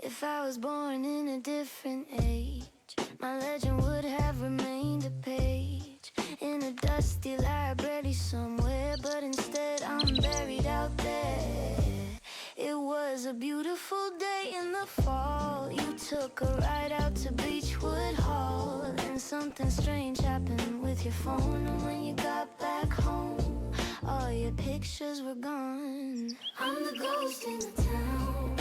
If I was born in a different age, my legend would have remained a page in a dusty library somewhere. But instead I'm buried out there. It was a beautiful day in the fall. You took a ride out to Beechwood Hall, and something strange happened with your phone. And when you got back home, all your pictures were gone. I'm the ghost in the town.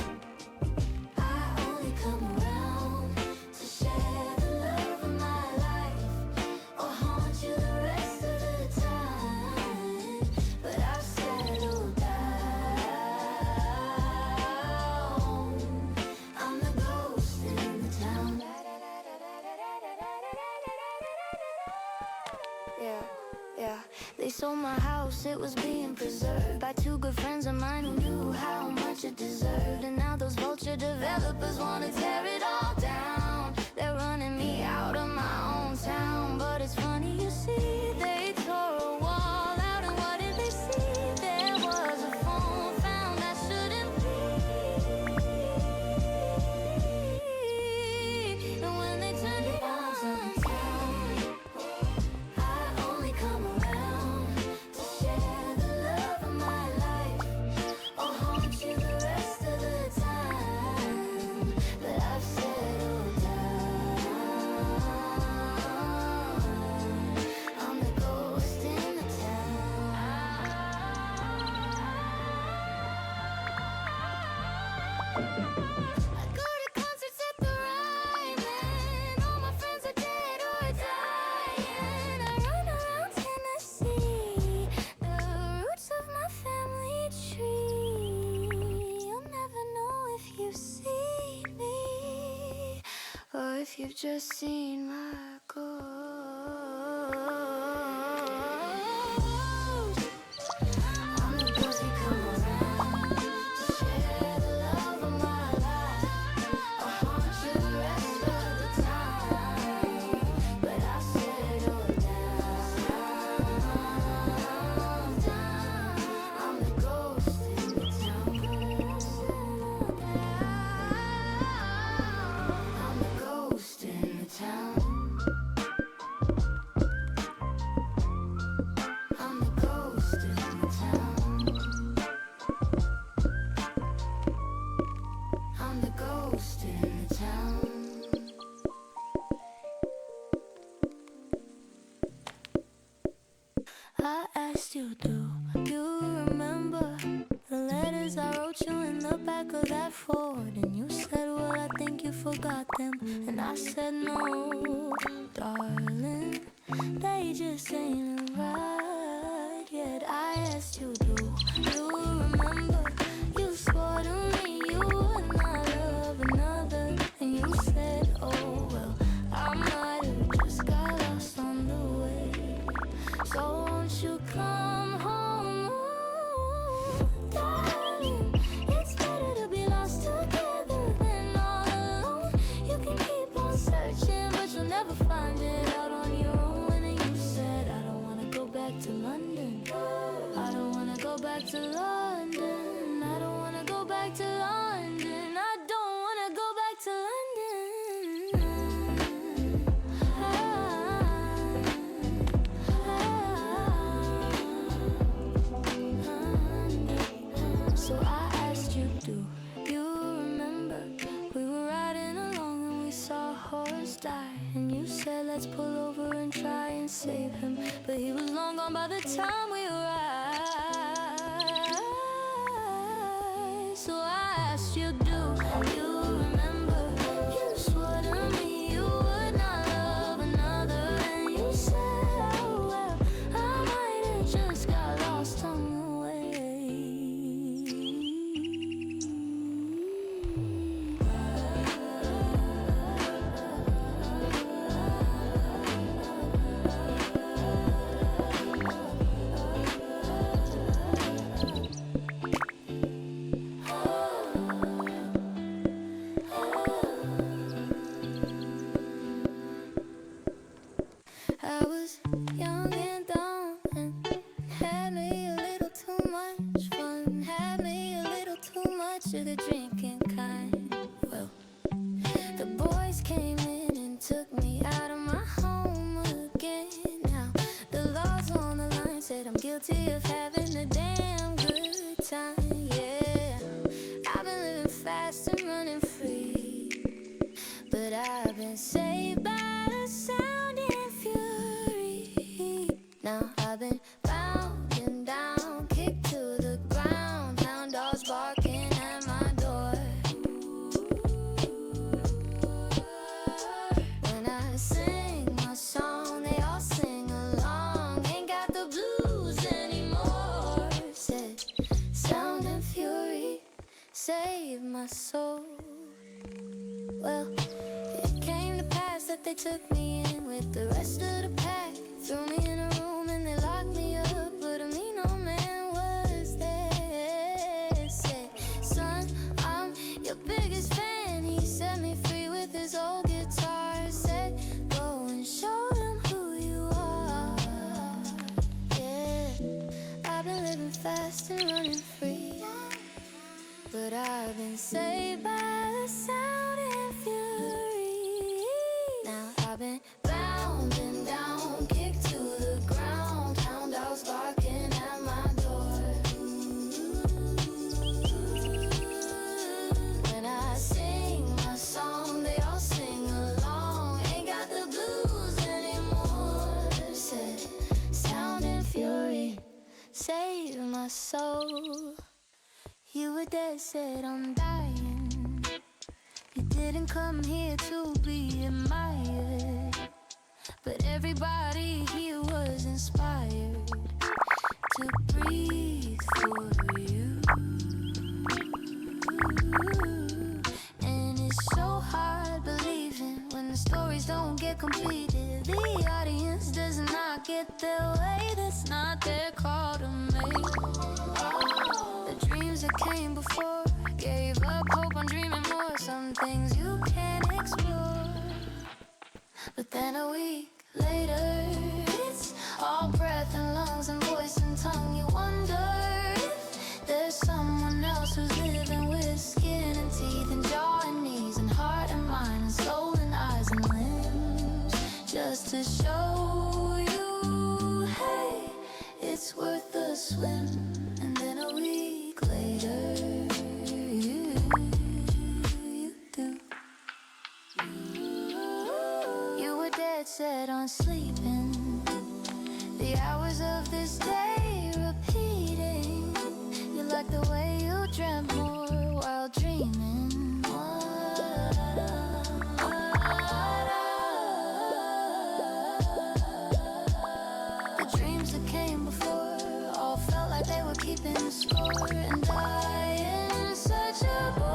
I only come around to share the love of my life, or haunt you the rest of the time. But I've settled down. I'm the ghost in the town. Yeah. They sold my house, it was being preserved by two good friends of mine who knew how much it deserved. And now those vulture developers wanna tear it all down. They're running me out of my own town. But it's funny, you see, they tore a wall out, and what did they see? There was a phone found that shouldn't be. And when they turned it on, if you've just seen my ghost. I'm the ghost you come around to share the love of my life, I'll haunt you the rest of the time. But I settled down. I'm the ghost in the town. I'm the ghost in the town. I'm the ghost in the town. I'm the ghost in the town. I asked you, do you remember the letters I wrote you in the back of that Ford? And you said, well, I think you forgot them. And I said, no, darling, they just ain't right yet. I asked you, do you remember? You swore to me you would not love another. And you said, oh, well, I might have just got lost on the way. So won't you come home, darling? It's better to be lost together than all alone. You can keep on searching, but you'll never find it out on your own. And then you said, I don't wanna go back to London. I don't wanna go back to London. I don't wanna go back to London. I don't wanna go back to London. So I asked you, do you remember? We were riding along and we saw a horse die. And you said, let's pull over and try and save him. But he was long gone by the time we arrived. So I asked you, do you remember? You swore to me you would not love another. And you said, oh well, I might have just got lost on the way. Well, it came to pass that they took me in with the rest of the pack. Threw me in a room and they locked me up, but a mean old man was there. Said, son, I'm your biggest fan. He set me free with his old guitar. Said, go and show them who you are. Yeah, I've been living fast and running free, but I've been saved by the sound and fury. Now I've been bound and down, kicked to the ground, hound dogs barking at my door. When I sing my song, they all sing along. Ain't got the blues anymore. Said, sound and fury, save my soul. You were dead set on dying. You didn't come here to be admired, but everybody here was inspired to breathe for you. And it's so hard believing when the stories don't get completed. The audience does not get their way. That's not their call to make. The dreams that came before gave up hope on dreaming more. Some things you can't explore. But then a week later, it's all breath and lungs and voice and tongue. You wonder if there's someone else who's living with skin and teeth and jaw and knees and heart and mind and soul and eyes and limbs, just to show you, hey, it's worth the swim. And then a week later, you do. You were dead set on sleeping, the hours of this day repeating. You like the way you dreamt more while dreaming. The dreams that came before all felt like they were keeping score, and I in such a bore.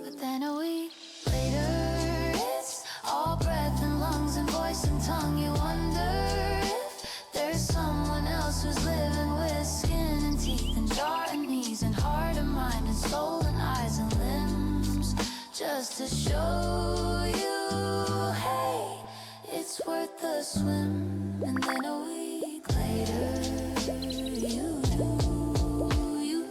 But then a week later, it's all breath and lungs and voice and tongue. You wonder if there's someone else who's living with skin and teeth and jaw and knees and heart and mind and soul and eyes and limbs, just to show you, hey, it's worth the swim. And then a week later, you do.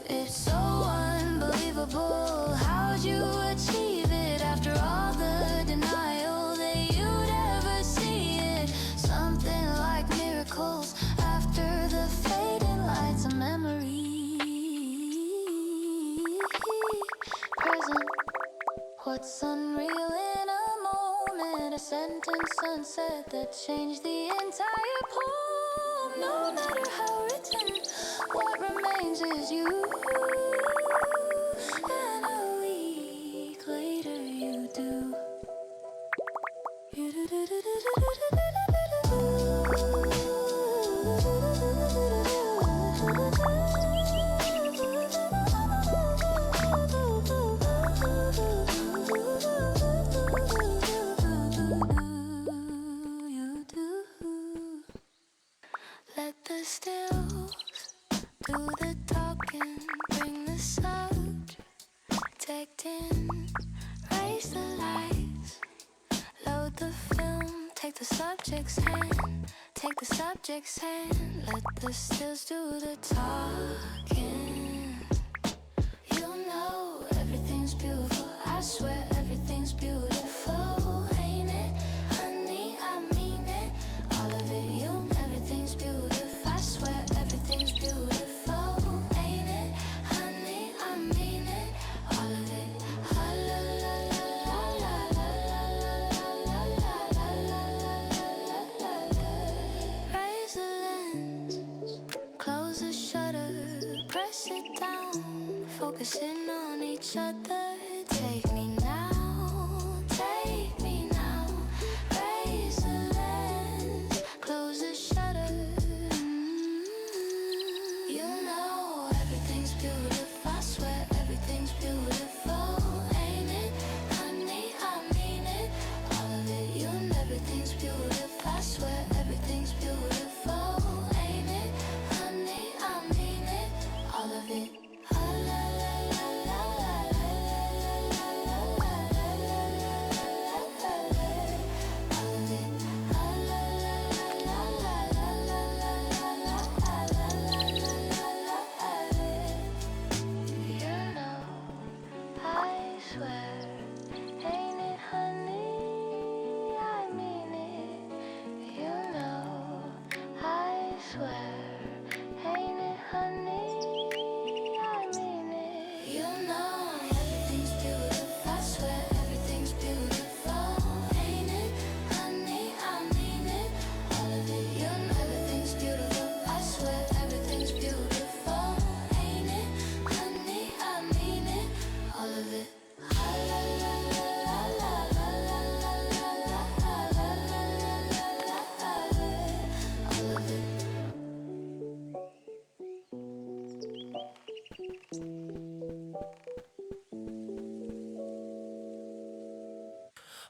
It's so unbelievable. How'd you achieve it after all the denial that you'd ever see it? Something like miracles after the fading lights of memory. Present, what's unreal in a moment? A sentence sunset that changed the entire poem. No matter how written, what remains is you. And a week later you do. You do do do do do do do do. Let the stills do the talking, bring the subject in, raise the lights, load the film, take the subject's hand, take the subject's hand. Let the stills do the talking. You know everything's beautiful, I swear everything's beautiful, ain't it? Honey, I mean it, all of it, you know everything's beautiful. I swear everything's beautiful, ain't it? Honey, I mean it, all of it. La la la la la la la la la la. Raise the lens, close the shutter, press it down, focusing on each other. Take me now, take me now. Raise the lens, close the shutter. You know everything's beautiful, I swear everything's beautiful,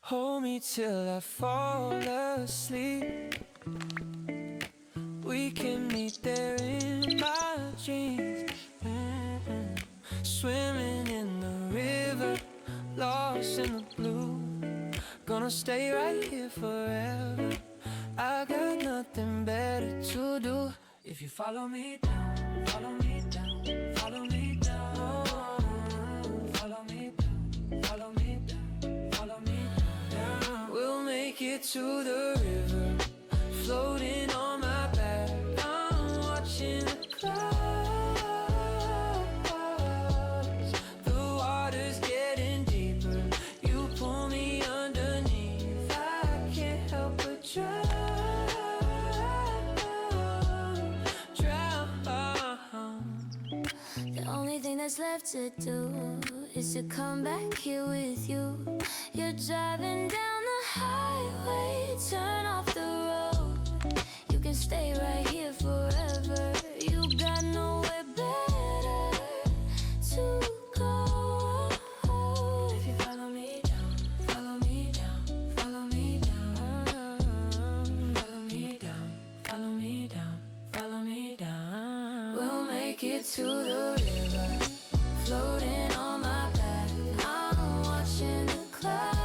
Hold me till I fall asleep. We can meet there in my dreams. Swimming in the river, lost in the blue. Gonna stay right here forever. I got nothing better to do. If you follow me down, follow me down, follow me down, follow me down, follow me down, follow me down. We'll make it to the river, floating on my back. I'm watching the clouds. The water's getting deeper. You pull me underneath. I can't help but drown. The only thing that's left to do is to come back here with you. You're driving down the highway, turn off the road. You can stay right here forever. You got nowhere better to go. If you follow me down, follow me down, follow me down, follow me down, follow me down, follow me down. We'll make it to the river, floating on my back. I'm watching the clouds.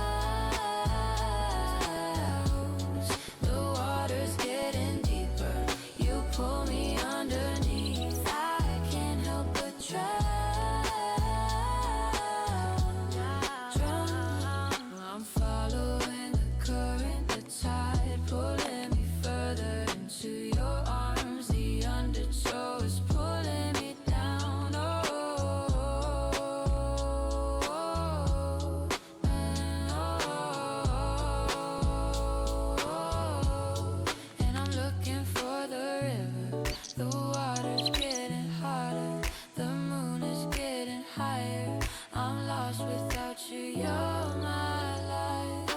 The water's getting deeper. You pull me underneath. I can't help but drown. I'm following the current, the tide pulling me further into your arms. The undertow is pulling me down. Oh, and and I'm looking for the river. The water's getting hotter. The moon is getting higher. I'm lost without you. You're my life.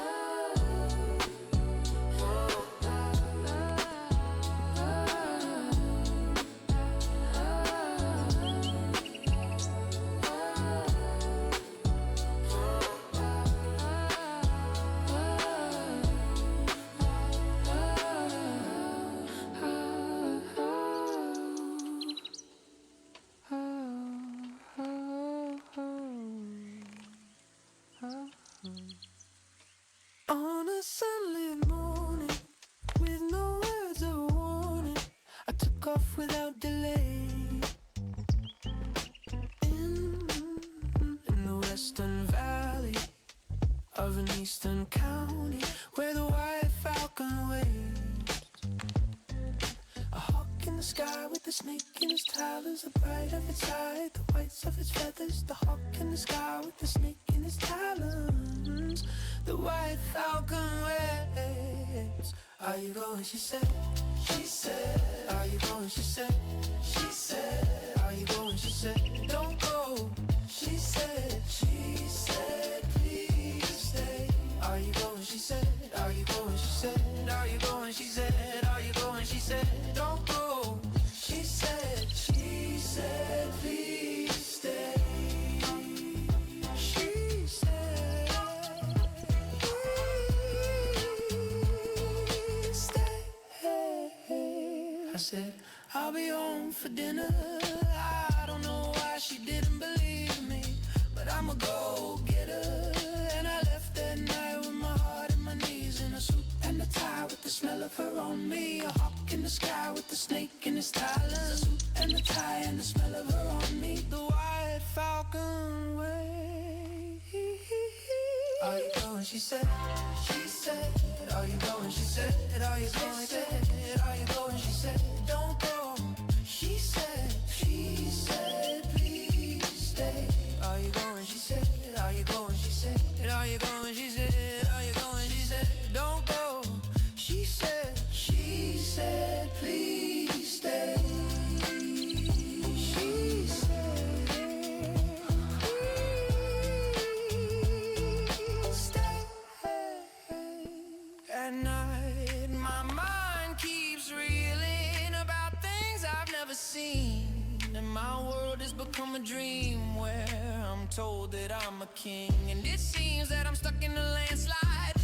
On a sunlit morning, with no words of warning, I took off without delay. In the western valley of an eastern county, where the white falcon waves. A hawk in the sky with the snake in his talons, the bright of its eye, the whites of its feathers. The hawk in the sky with the snake in his talons, the white falcon waves. Are you going? She said. She said. Are you going? She said. She said. Are you going? She said. Don't go. She said. She said. Please stay. Are you going? She said. Are you going? She said. Are you going? She said. Are you going? She said. Don't go. She said. She said. Please stay. She said. Please stay. I said, I'll be home for dinner. I don't know why she didn't believe me, but I'ma go get her. And I left that night with my heart in my knees, in a suit and a tie with the smell of her on me. A hawk in the sky with the snake in his talons, a suit and a tie and the smell of her on me. The white falcon way. Are you going? She said. She said. Are you going? She said. Are you going? She said. Are you going? She said. Don't go. She said. She said. Please stay. Are you going? She said. Are you going? She said. Are you going? She said. Are you going? She said. Don't go. She said. She said. Please stay. She said. Please stay. At night, my mind keeps reeling about things I've never seen, and my world has become a dream where I'm told that I'm a king, and it seems that I'm stuck in a landslide.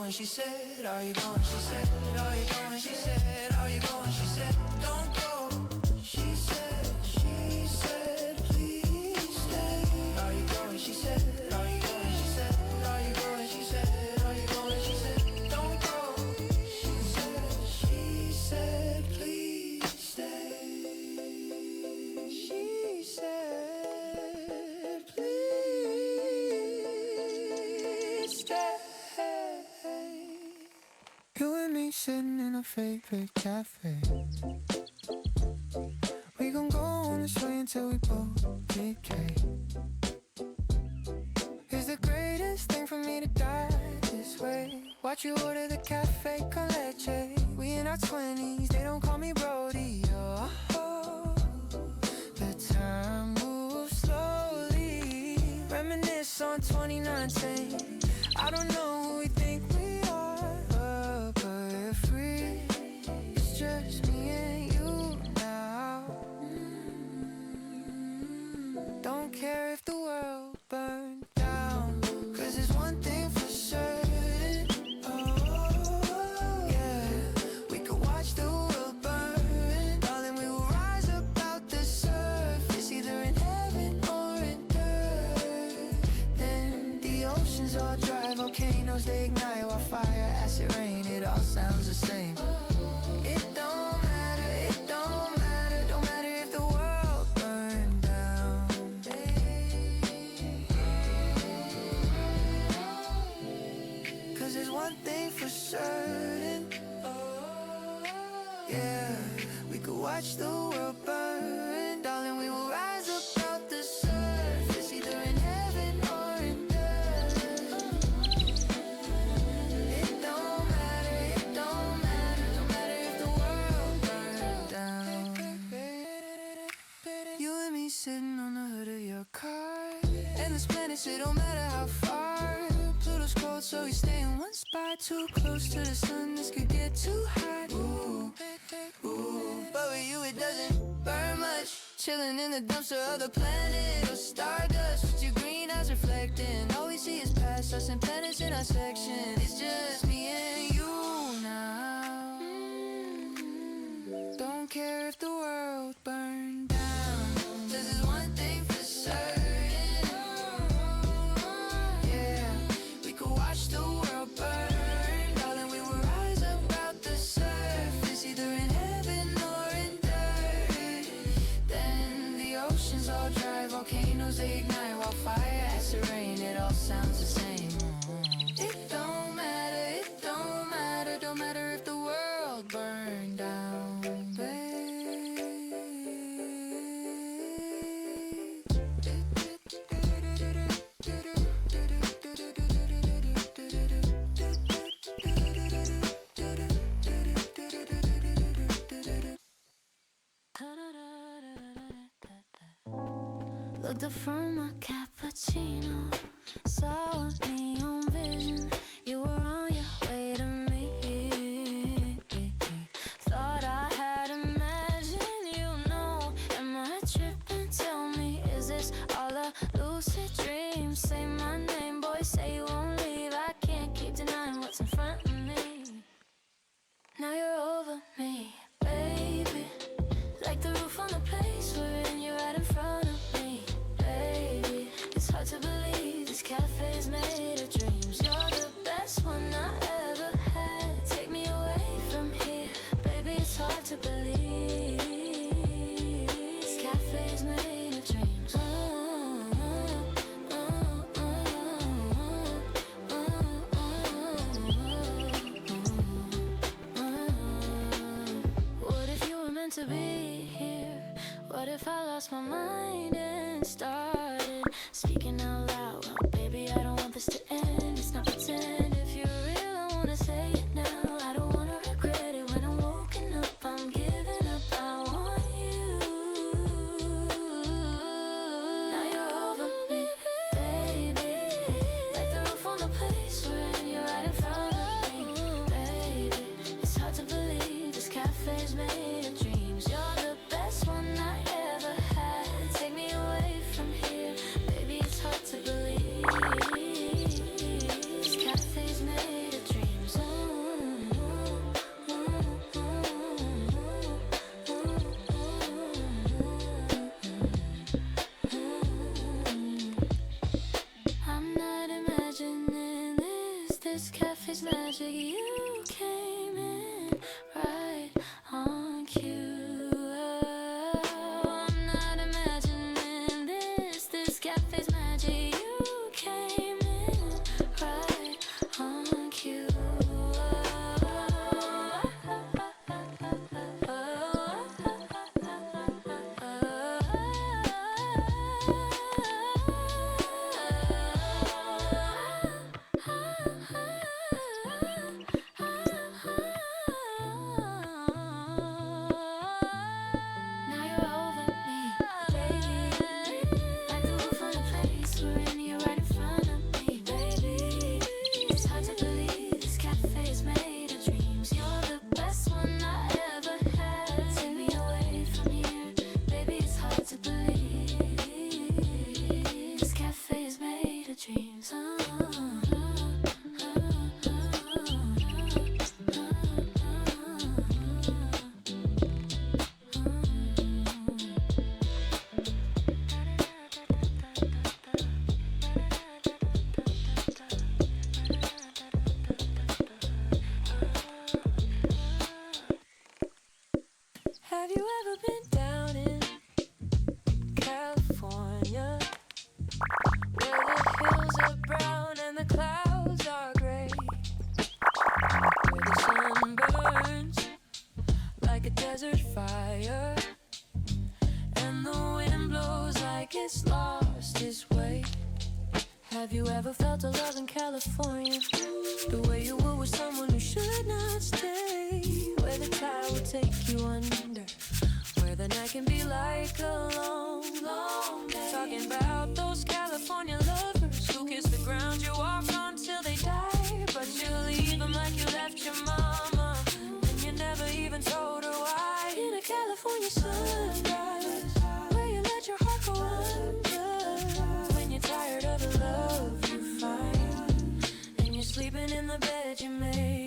going? She said, are you going? She said, are you going? She said, are you going? She said, don't go. She said, please stay. Are you going? She said, are you going? She said, are you going? She said, are you going? She said, don't go. She said, please stay. She said, please stay. You and me sitting in a favorite cafe. We gon' go on this way until we both decay. It's the greatest thing for me to die this way. Watch you order the cafe con leche. We in our 20s, they don't call me Brody. Oh, the time moves slowly. Reminisce on 2019. I don't know who we think we are, but if free, it's just me and you now. Don't care if the world burned down, 'cause there's one thing for certain. Oh, yeah, we could watch the world burn. Darling, we will rise up out the surface, either in heaven or in dirt. Then the oceans all dry, volcanoes they ignite while fire, acid rain, it all sounds the same. It don't matter, it don't matter, don't matter if the world burned down. 'Cause there's one thing for certain. Yeah, we could watch the world burn. Darling, we will rise up out the surface, either in heaven or in dirt. It don't matter, it don't matter, don't matter if the world burned down. You and me sitting on the hood of your car, and this planet, it don't matter how far. Pluto's cold, so we stay in one spot. Too close to the sun, this could get too hot. Ooh, ooh, but with you it doesn't burn much. Chilling in the dumpster of the planet or stardust, with your green eyes reflecting. All we see is past us and planets in our section. It's just me and you now. Don't care if the world burned down, 'cause there's one thing for certain. Yeah, we could watch the world burn. Darling, we will rise up out the surface, either in heaven or in dirt. Then the oceans all dry, volcanoes they ignite while fire, acid rain, it all sounds the same. It don't matter, it don't matter, don't matter if the world burned down, babe. Looked up from my cappuccino, saw a neon vision. You were on your way to me. Thought I had imagined, you know. Am I tripping? Tell me, is this all a lucid dream? Say my name, boy, say you won't leave. I can't keep denying what's in front of me. Now you're over me, baby. Like the roof on the place we're in, you're right in front of me, baby. It's hard to believe this cafe's made of dreams. You're the best one I ever had. Take me away from here, baby. It's hard to believe this cafe's made of dreams. What if you were meant to be here? What if I lost my mind and started speaking out loud? Well, baby, I don't want this to end. It's not pretend. If you're real, I wanna say it now. I don't wanna regret it when I'm woken up. I'm giving up. I want you. Now you're over me, baby. Like the roof on the place we're in, you're right in front of me, baby. It's hard to believe this cafe's made of dreams. You're the best one I ever had. Take me away magic. You came in right on cue. I'm not imagining this. This cafe's magic. You came in right on cue. Now you're over me, baby. Like the roof on a place, we're in here right in front of me, baby. It's hard to believe this cafe is made of dreams. You're the best one I ever had. Take me away from here, baby. It's hard to believe this cafe is made of dreams. Have you ever been down in California, where the hills are brown and the clouds are gray, where the sun burns like a desert fire and the wind blows like it's lost its way? Have you ever felt a love in California, the way you would with someone who should not stay, where the tide will take you under, where the night can be like a long, long day? Talking about those California lovers who kiss the ground you walk on till they die, but you leave them like you left your mama, and you never even told her why. In a California sunrise, where you let your heart go under, when you're tired of the love you find, and you're sleeping in the bed you made.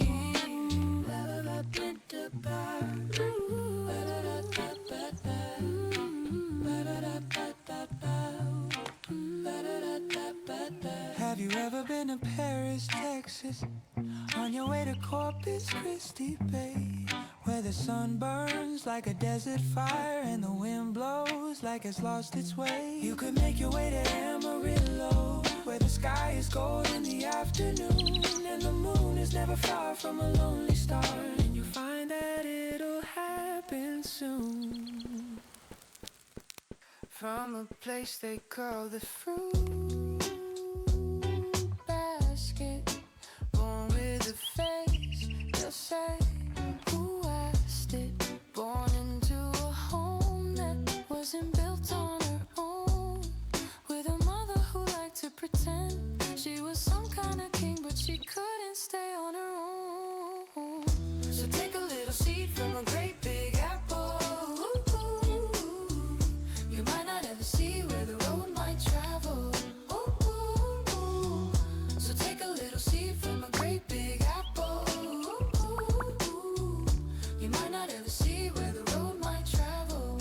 Have you ever been to Paris, Texas, on your way to Corpus Christi Bay, where the sun burns like a desert fire and the wind blows like it's lost its way? You could make your way to Amarillo, where the sky is gold in the afternoon and the moon is never far from a lonely star, and you find that it'll happen soon. From a place they call the fruit basket, born with a face, they'll say, who asked it? Born into a home that wasn't built on her own, with a mother who liked to pretend she was some kind of king, but she couldn't stay on her own. So take a little seed from a great big apple. You might not ever see where the road might travel. So take a little seed from a great big apple. You might not ever see where the road might travel.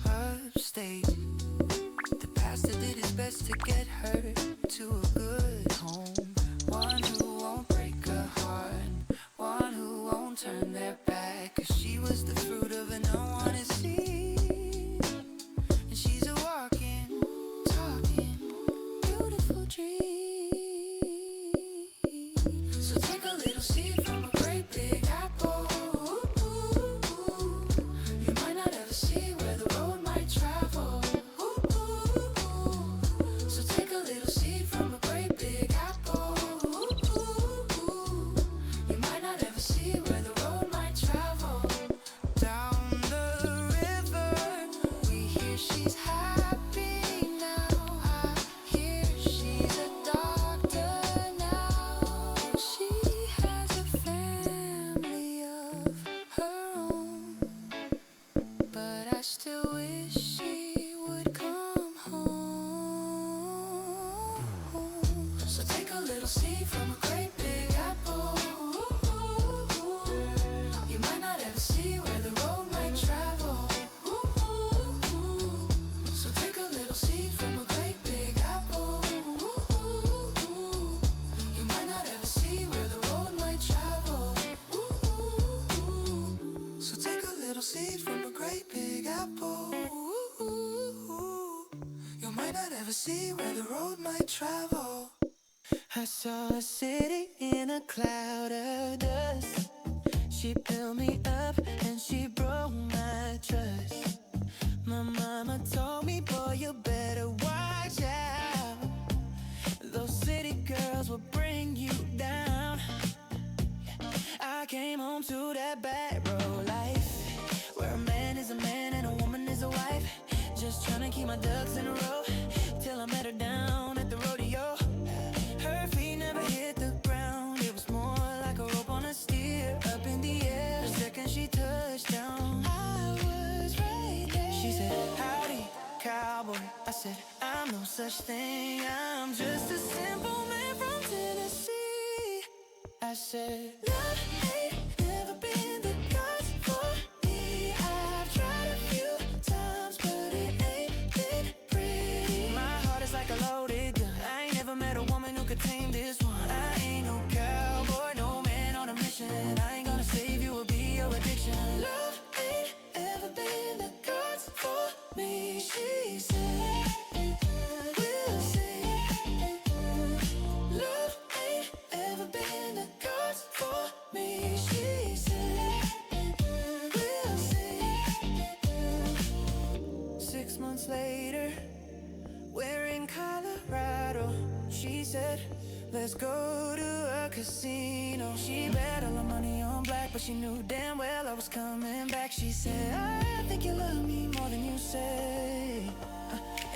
Upstate, the pastor did his best to get her to a good home, one who won't break her heart, one who won't turn their back, 'cause she was the fruit of an unwanted seed, and she's a walking, talking, beautiful dream. So take a little seed from a great big apple. You might not ever see where the road might travel. So take a little seed from a great big apple. You might not ever see where the road might travel. Down the river, we hear she's happy now. I hear she's a doctor now. She has a family of her own, but I still wish she would come home. So take a little seed from a great big apple. You might not ever see where the road might travel. So take a little seed from a great big apple. You might not ever see where the road see where the road might travel. I saw a city in a cloud of dust. She built me up and she broke my trust. My mama told me, boy, you better watch out. Those city girls will bring you down. I came home to that back road life, where a man is a man and a woman is a wife. Just trying to keep my ducks in a row, till I met her down at the rodeo. Her feet never hit the ground, it was more like a rope on a steer. Up in the air, the second she touched down, I was right there. She said, howdy, cowboy. I said, I'm no such thing, I'm just a simple man from Tennessee. I said, love ain't never been the cause for me. I've tried a few times, but it ain't been pretty. My heart is like a loaded gun, I ain't never met a woman who could tame this one. I ain't no cowboy, no man on a mission. I ain't gonna save you or be your addiction. Love ain't ever been the cause for me, she said. We'll see. Love ain't ever been the cause for me, she said. We'll see. 6 months later, we're in Colorado. She said, let's go to a casino. She bet all her money on black, but she knew damn well I was coming back. She said, I think you love me more than you say.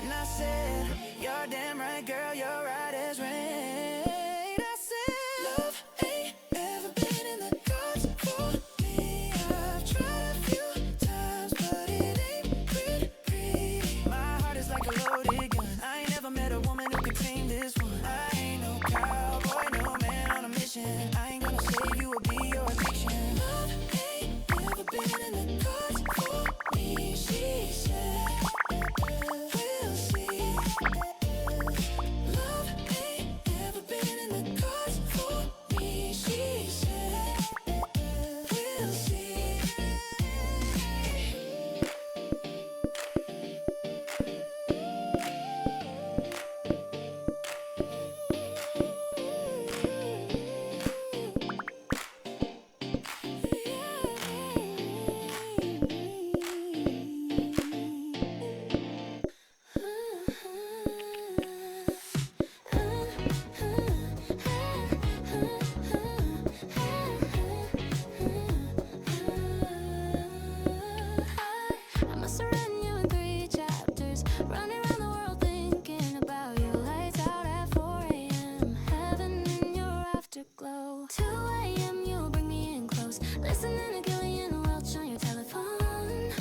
And I said, you're damn right, girl, you're right as rain. I said, love ain't ever been in the cards for me. I've tried a few times, but it ain't pretty. My heart is like a loaded gun, I ain't never met a woman who could tame this one. I ain't no cowboy, no man on a mission. I ain't gonna save you or be your addiction. Love ain't never been in the cards for me, she said. We'll see. Love ain't never been in the cards for me, she said. We'll see. I must have read you in 3 chapters, running around the world thinking about you. Lights out at 4 a.m., heaven in your afterglow. 2 a.m., you bring me in close, listening to Gillian Welch on your telephone,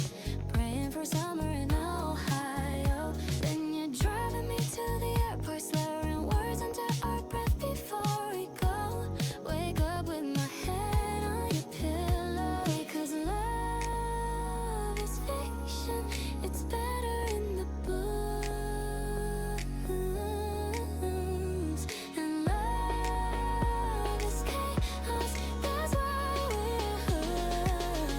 praying for summer in Ohio. Then you're driving me to the airport, slurring words under our breath before we go. Wake up with my head on your pillow, 'cause love is fiction, it's better in the books. And love is chaos, that's why we're hooked.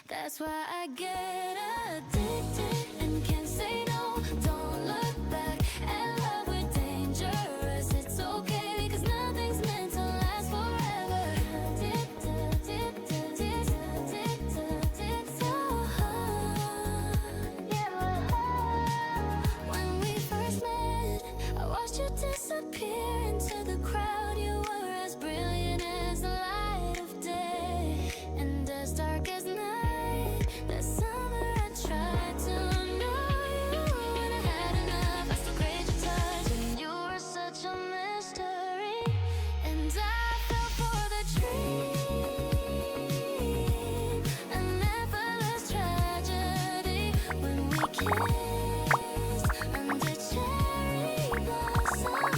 That's why I get addicted and can't say no. Don't look back at love, we're dangerous. It's okay, 'cause nothing's meant to last forever. When we first met, I watched you disappear into the crowd. You were as brilliant as the light of day and as dark as night. That summer I tried to know you, and I had enough. I still craved your touch, and you were such a mystery. And I fell for the dream, an effortless tragedy when we kissed under cherry blossom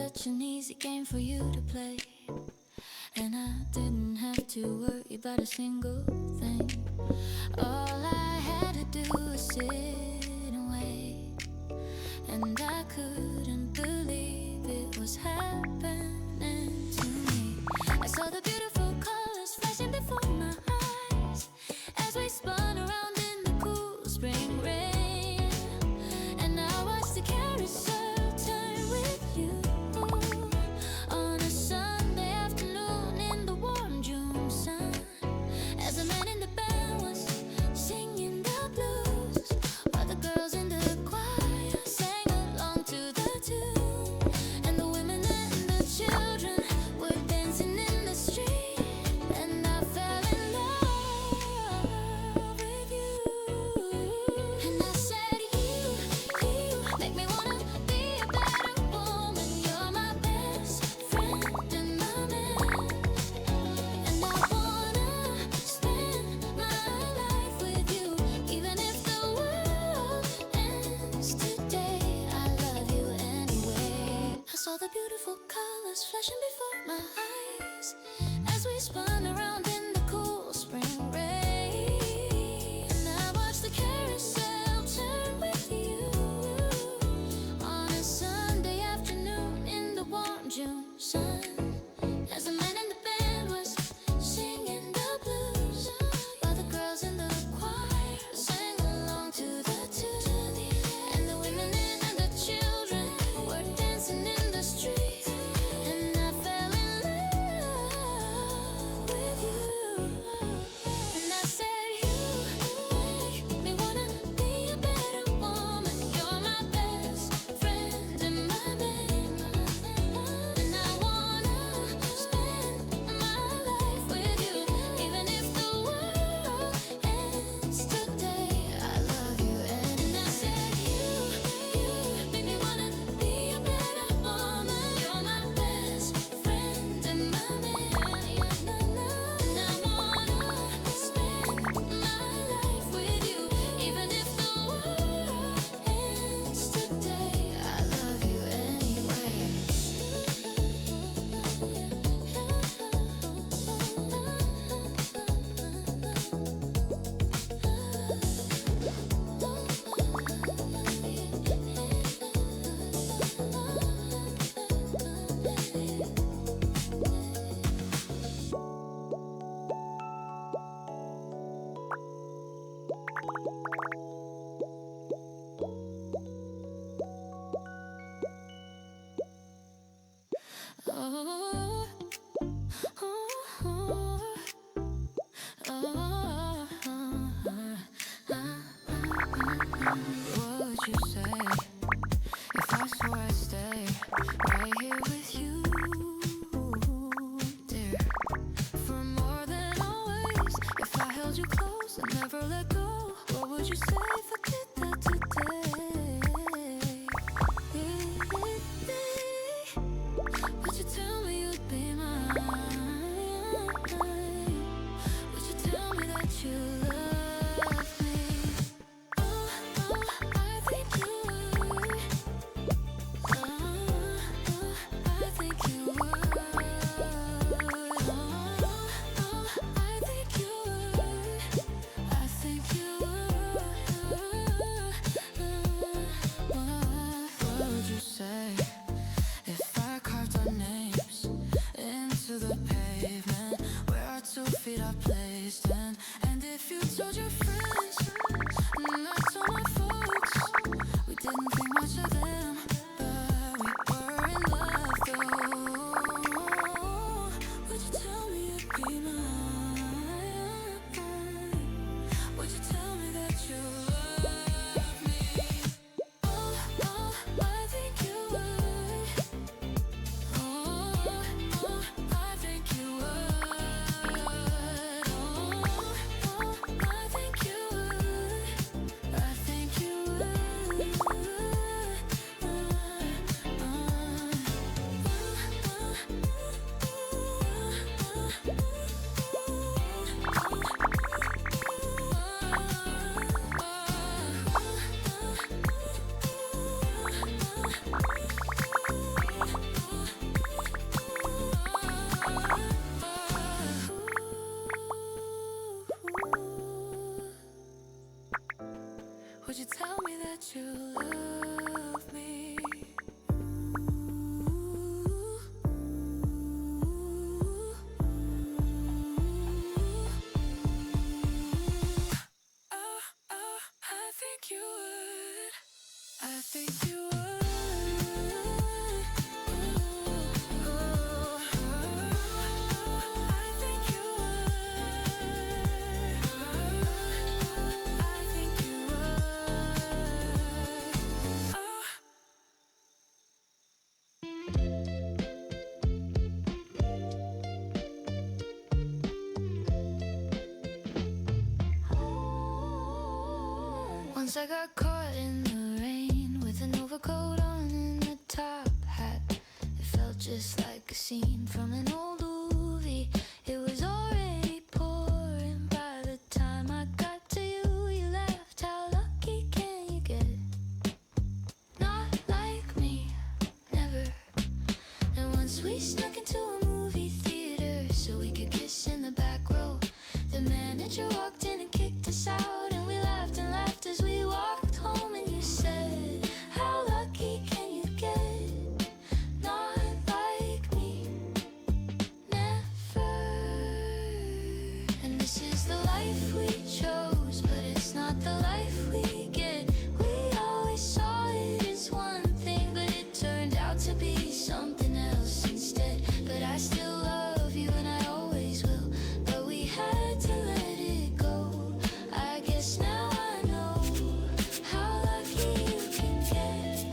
such an easy game for you to play, and I didn't have to worry about a single thing. All I had to do was sit and wait, and I couldn't believe it was happening to me. I saw the beautiful colors flashing before my eyes as we spun around in the cool spring rain, and I watched the carousel turn with you on a Sunday afternoon in the warm June sun, as the man in the band was singing the blues while the girls in the choir sang along to the tune, and the women and the children were dancing in the street, and I fell in love with you. And I said, you make me wanna be a better woman. You're my best friend and my man, and I wanna spend my life with you, even if the world ends today. I love you anyway. I saw the beautiful colors flashing before my eyes as we spun around in the cool spring rain, and I watched the carousel turn with you on a Sunday afternoon in the warm June sun, as the man in the band was singing the blues while the girls in the choir sang along to the tune, and the women and the children were dancing in the street, and I fell in love with you. And I said, you make me wanna be a better woman. You're my best friend and my man, and I wanna spend my life with you, even if the world ends today. I love you, and I said, you make me wanna be a better woman. You're my best friend and my man, and I wanna spend my life with you, even if the world ends today. I love you anyway. Oh, what would you say if I swore I'd stay right here with you, dear, for more than always? If I held you close and never let go, what would you say if I did that today? Would you tell me you'd be mine? Would you tell me that you love me? I think you would. I think you would. I think you would. I think you would. What would you say if I carved our names into the pavement where our 2 feet are placed? And if you told your friends, and I told my folks, we didn't think much of them, but we were in love though. Would you tell me you'd be mine? Would you tell me that you love me? I think you would. I think you would. I think you Would you tell me that you love me? I think you would. I think you would. I think you would. I think you would. Once I got caught in the rain with an overcoat on and a top hat. It felt just like a scene from an old movie. It was already pouring by the time I got to you. You laughed, how lucky can you get? Not like me, never. And once we snuck into a movie theater so we could kiss in the back row. The manager walked in and kicked us out, and we laughed and laughed as we walked home. And you said, how lucky can you get? Not like me, never. And this is the life we chose, but it's not the life we get. We always saw it as one thing, but it turned out to be something else instead. But I still love you and I always will, but we had to let it go. I guess now I know how lucky you can get.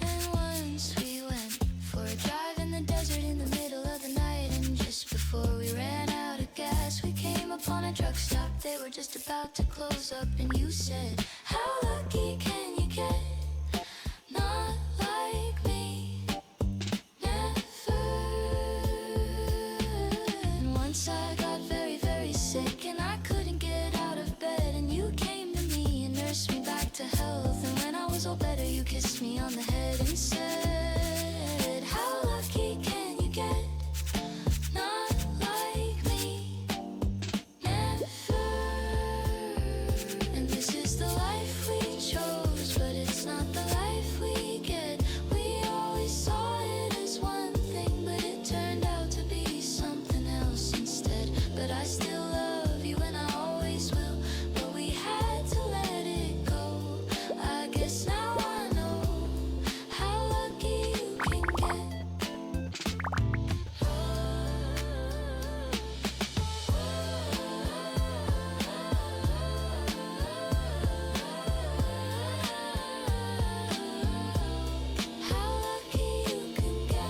And once we went for a drive in the desert in the middle of the night, and just before we ran out of gas, we came upon a truck stop. They were just about to close up, and you said, how lucky can you get? Not like me, never. And once I got very, very sick, and I couldn't get out of bed, and you came to me and nursed me back to health. And when I was all better, you kissed me on the head and said, how lucky can you get? Not like me, never. And this is the life we chose, but it's not the life we get. We always saw it as one thing, but it turned out to be something else instead. But I still love you and I always will, but we had to let it go. I guess now I know how lucky you can get. How lucky you can get.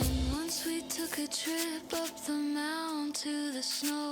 And once we took a trip up the mountain to the snow